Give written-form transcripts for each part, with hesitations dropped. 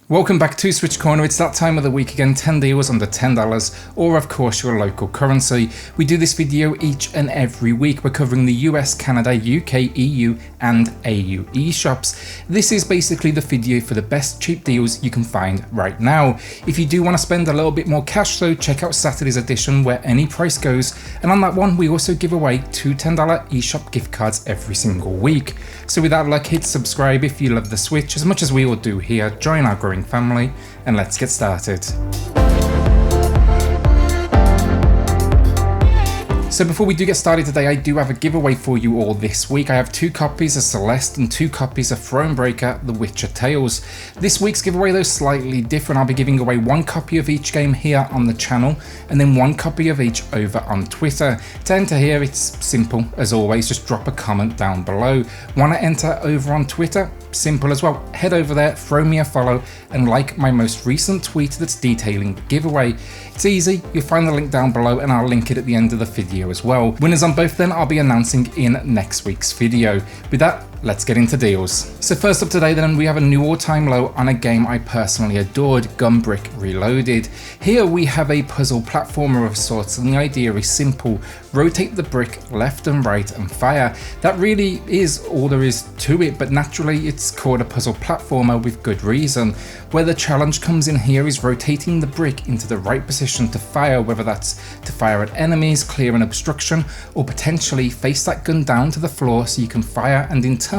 Welcome back to SwitchCorner. It's that time of the week again, 10 deals under $10, or of course your local currency. We do this video each and every week. We're covering the US, Canada, UK, EU and AU eShops. This is basically the video for the best cheap deals you can find right now. If you do want to spend a little bit more cash though, check out Saturday's edition where any price goes. And on that one, we also give away two $10 eShop gift cards every single week. So with that luck, hit subscribe if you love the Switch as much as we all do here. Join our growing family and let's get started. So before we do get started today, I do have a giveaway for you all this week. I have 2 copies of Celeste and 2 copies of Thronebreaker: The Witcher Tales. This week's giveaway though is slightly different. I'll be giving away 1 copy of each game here on the channel and then 1 copy of each over on Twitter. To enter here, it's simple as always, just drop a comment down below. Want to enter over on Twitter? Simple as well. Head over there, throw me a follow and like my most recent tweet that's detailing the giveaway. It's easy, you'll find the link down below and I'll link it at the end of the video as well. Winners on both then I'll be announcing in next week's video. With that, let's get into deals. So first up today then, we have a new all-time low on a game I personally adored, Gunbrick Reloaded. Here we have a puzzle platformer of sorts and the idea is simple. Rotate the brick left and right and fire. That really is all there is to it, but naturally it's called a puzzle platformer with good reason. Where the challenge comes in here is rotating the brick into the right position to fire, whether that's to fire at enemies, clear an obstruction, or potentially face that gun down to the floor so you can fire and in turn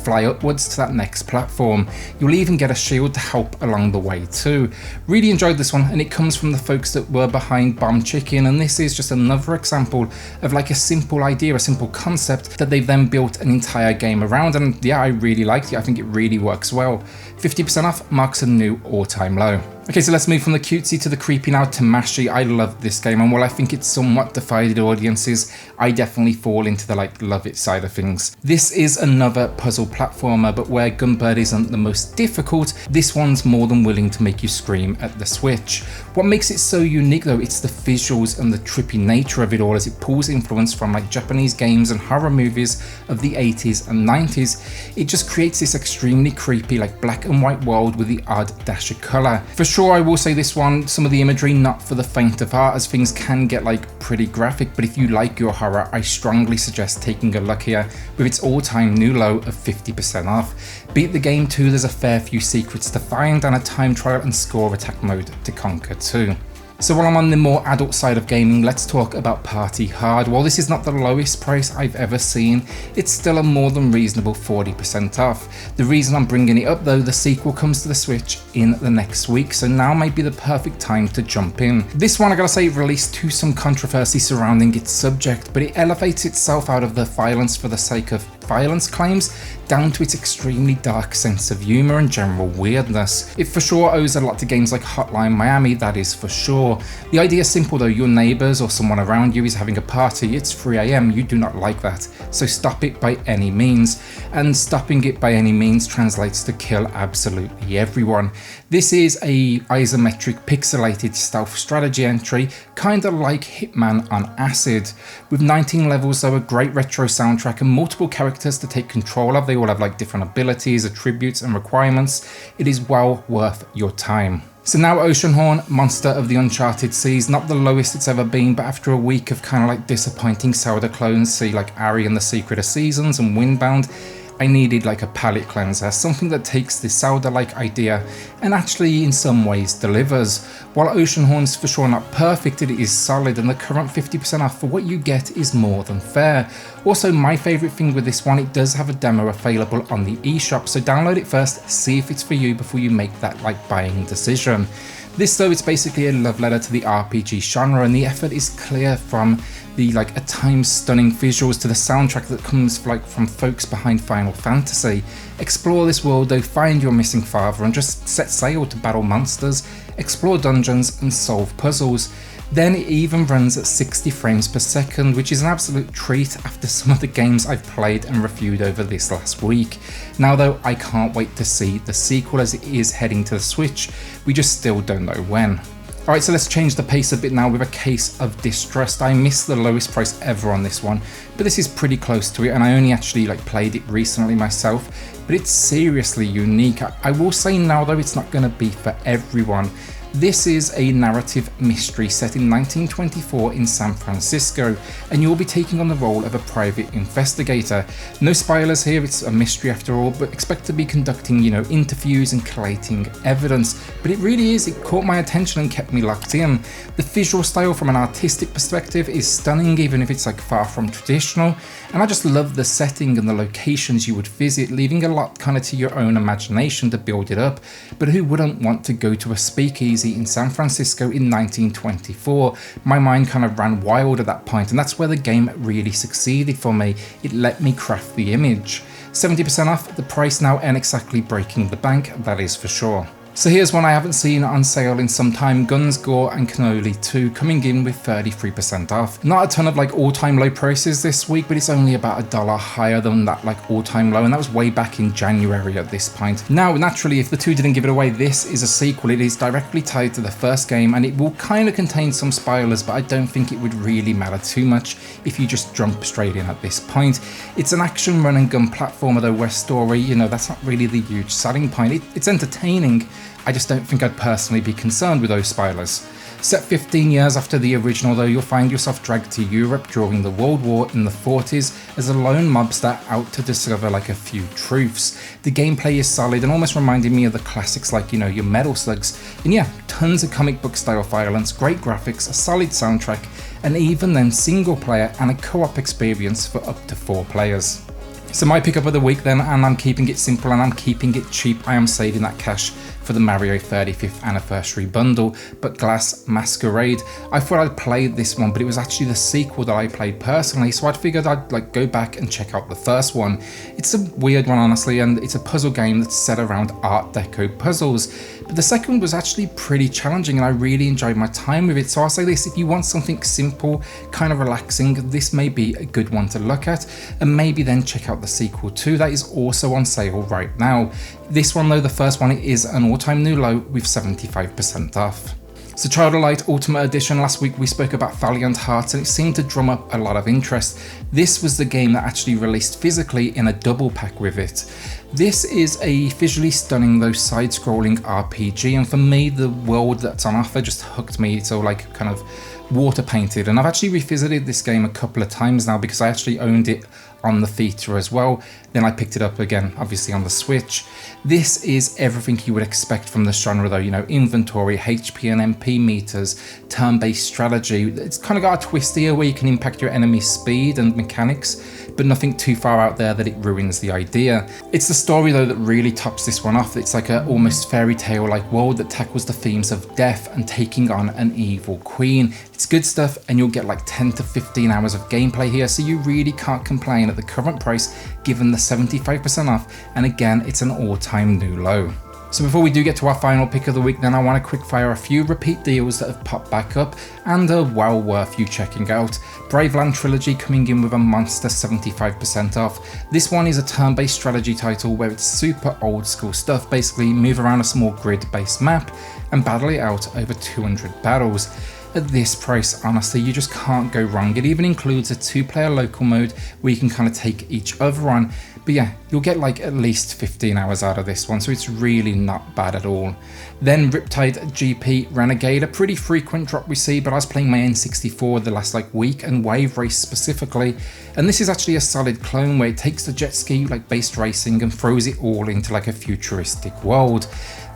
fly upwards to that next platform. You'll even get a shield to help along the way too. Really enjoyed this one and it comes from the folks that were behind Bomb Chicken, and this is just another example of like a simple idea, a simple concept that they've then built an entire game around, and yeah, I really liked it. I think it really works well. 50% off marks a new all-time low. Okay, so let's move from the cutesy to the creepy now. Tamashii. I love this game, and while I think it's somewhat divided audiences, I definitely fall into the love it side of things. This is another puzzle platformer, but where Gunbird isn't the most difficult, this one's more than willing to make you scream at the Switch. What makes it so unique though, it's the visuals and the trippy nature of it all, as it pulls influence from like Japanese games and horror movies of the 80s and 90s. It just creates this extremely creepy like black and white world with the odd dash of colour. For sure, I will say this one, some of the imagery not for the faint of heart, as things can get like pretty graphic, but if you like your horror, I strongly suggest taking a look here with its all-time new low of 50% off. Beat the game too, there's a fair few secrets to find and a time trial and score attack mode to conquer too. So while I'm on the more adult side of gaming, let's talk about Party Hard. While this is not the lowest price I've ever seen, it's still a more than reasonable 40% off. The reason I'm bringing it up though, the sequel comes to the Switch in the next week, so now might be the perfect time to jump in. This one, I gotta say, released to some controversy surrounding its subject, but it elevates itself out of the violence for the sake of violence claims down to its extremely dark sense of humour and general weirdness. It for sure owes a lot to games like Hotline Miami, that is for sure. The idea is simple though, your neighbours or someone around you is having a party, it's 3 AM, you do not like that, so stop it by any means. And stopping it by any means translates to kill absolutely everyone. This is a isometric pixelated stealth strategy entry, kinda like Hitman on acid. With 19 levels though, a great retro soundtrack and multiple characters to take control of. They all have like different abilities, attributes and requirements. It is well worth your time. So now Oceanhorn, Monster of the Uncharted Seas, not the lowest it's ever been, but after a week of kind of like disappointing Zelda clones, see like Ari and the Secret of Seasons and Windbound, I needed like a palate cleanser, something that takes this Zelda-like idea and actually in some ways delivers. While Oceanhorn's for sure not perfect, it is solid, and the current 50% off for what you get is more than fair. Also, my favourite thing with this one, it does have a demo available on the eShop, so download it first, see if it's for you before you make that like buying decision. This though, it's basically a love letter to the RPG genre, and the effort is clear from the like at times stunning visuals to the soundtrack that comes like from folks behind Final Fantasy. Explore this world though, find your missing father and just set sail to battle monsters, explore dungeons and solve puzzles. Then it even runs at 60 frames per second, which is an absolute treat after some of the games I've played and reviewed over this last week. Now though, I can't wait to see the sequel as it is heading to the Switch, we just still don't know when. Alright, so let's change the pace a bit now with a Case of Distrust. I missed the lowest price ever on this one, but this is pretty close to it, and I only actually played it recently myself, but it's seriously unique. I will say now though, it's not going to be for everyone. This is a narrative mystery set in 1924 in San Francisco, and you'll be taking on the role of a private investigator. No spoilers here, it's a mystery after all, but expect to be conducting, interviews and collating evidence. But it really is, it caught my attention and kept me locked in. The visual style from an artistic perspective is stunning, even if it's far from traditional, and I just love the setting and the locations you would visit, leaving a lot kind of to your own imagination to build it up. But who wouldn't want to go to a speakeasy in San Francisco in 1924? My mind kind of ran wild at that point, and that's where the game really succeeded for me. It let me craft the image. 70% off, the price now ain't exactly breaking the bank, that is for sure. So here's one I haven't seen on sale in some time, Guns, Gore and Cannoli 2 coming in with 33% off. Not a ton of all-time low prices this week, but it's only about $1 higher than that all-time low, and that was way back in January at this point. Now naturally, if the two didn't give it away, this is a sequel. It is directly tied to the first game, and it will kind of contain some spoilers, but I don't think it would really matter too much if you just jump straight in at this point. It's an action run and gun platformer though, where story, that's not really the huge selling point. It's entertaining. I just don't think I'd personally be concerned with those spoilers. Set 15 years after the original though, you'll find yourself dragged to Europe during the World War in the 40s as a lone mobster out to discover a few truths. The gameplay is solid and almost reminded me of the classics your Metal Slugs. And yeah, tons of comic book style violence, great graphics, a solid soundtrack, and even then single player and a co-op experience for up to 4 players. So my pickup of the week then, and I'm keeping it simple and I'm keeping it cheap. I am saving that cash for the Mario 35th anniversary bundle, but Glass Masquerade. I thought I'd played this one, but it was actually the sequel that I played personally, so I figured I'd go back and check out the first one. It's a weird one honestly, and it's a puzzle game that's set around Art Deco puzzles, but the second was actually pretty challenging and I really enjoyed my time with it. So I'll say this, if you want something simple, kind of relaxing, this may be a good one to look at, and maybe then check out the sequel too. That is also on sale right now. This one though, the first one, is an all-time new low with 75% off. So Child of Light Ultimate Edition, last week we spoke about Valiant Hearts and it seemed to drum up a lot of interest. This was the game that actually released physically in a double pack with it. This is a visually stunning though side-scrolling RPG, and for me the world that's on offer just hooked me. It's all kind of water painted, and I've actually revisited this game a couple of times now because I actually owned it on the Vita as well. Then I picked it up again, obviously on the Switch. This is everything you would expect from the genre though, inventory, HP and MP meters, turn-based strategy. It's kind of got a twist here where you can impact your enemy's speed and mechanics, but nothing too far out there that it ruins the idea. It's the story though that really tops this one off. It's like a almost fairy tale like world that tackles the themes of death and taking on an evil queen. It's good stuff, and you'll get 10 to 15 hours of gameplay here, so you really can't complain at the current price given the 75% off, and again it's an all-time new low. So before we do get to our final pick of the week then, I want to quick fire a few repeat deals that have popped back up and are well worth you checking out. Braveland Trilogy coming in with a monster 75% off. This one is a turn-based strategy title where it's super old school stuff, basically move around a small grid based map and battle it out over 200 battles. At this price, honestly, you just can't go wrong. It even includes a 2-player local mode where you can kind of take each other on. But yeah, you'll get at least 15 hours out of this one, so it's really not bad at all. Then Riptide GP Renegade, a pretty frequent drop we see, but I was playing my N64 the last week, and Wave Race specifically, and this is actually a solid clone where it takes the jet ski based racing and throws it all into a futuristic world.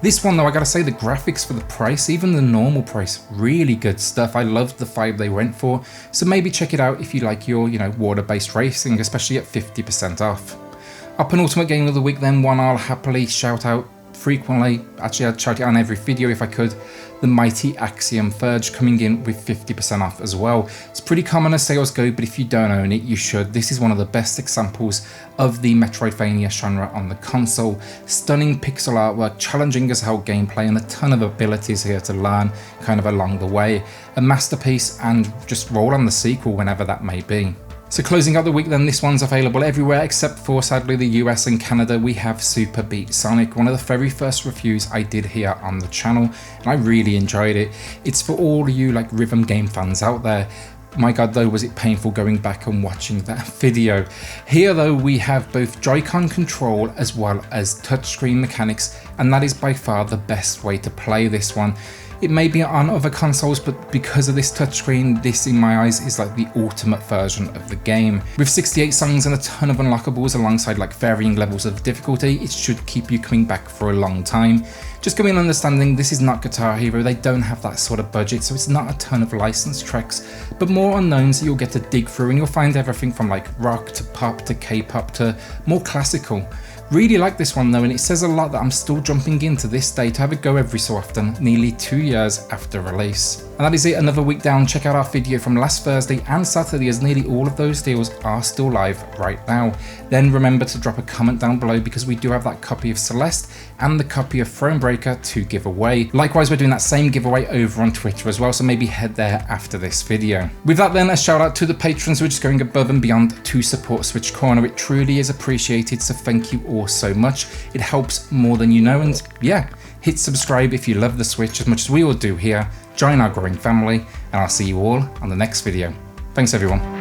This one though, I gotta say, the graphics for the price, even the normal price, really good stuff. I loved the vibe they went for, so maybe check it out if you like your, water-based racing, especially at 50% off. Our penultimate game of the week then, one I'll happily shout out frequently, actually I'd shout it on every video if I could, the mighty Axiom Furge coming in with 50% off as well. It's pretty common as sales go, but if you don't own it, you should. This is one of the best examples of the Metroidvania genre on the console. Stunning pixel artwork, challenging as hell gameplay, and a ton of abilities here to learn kind of along the way. A masterpiece, and just roll on the sequel whenever that may be. So closing out the week then, this one's available everywhere except for sadly the US and Canada. We have Super Beat Sonic, one of the very first reviews I did here on the channel, and I really enjoyed it. It's for all you like rhythm game fans out there. My god though, was it painful going back and watching that video. Here though we have both Joy-Con control as well as touchscreen mechanics, and that is by far the best way to play this one. It may be on other consoles, but because of this touchscreen, this in my eyes is like the ultimate version of the game. With 68 songs and a ton of unlockables alongside like varying levels of difficulty, it should keep you coming back for a long time. Just go in understanding this is not Guitar Hero, they don't have that sort of budget, so it's not a ton of licensed tracks, but more unknowns that you'll get to dig through, and you'll find everything from like rock to pop to K-pop to more classical. Really like this one though, and it says a lot that I'm still jumping in to this day to have a go every so often, nearly 2 years after release. And that is it, another week down. Check out our video from last Thursday and Saturday, as nearly all of those deals are still live right now. Then remember to drop a comment down below, because we do have that copy of Celeste and the copy of Thronebreaker to give away. Likewise, we're doing that same giveaway over on Twitter as well, so maybe head there after this video. With that then, a shout out to the patrons who are just going above and beyond to support SwitchCorner. It truly is appreciated, so thank you all so much. It helps more than you know, and yeah, hit subscribe if you love the Switch as much as we all do here. Join our growing family, and I'll see you all on the next video. Thanks everyone.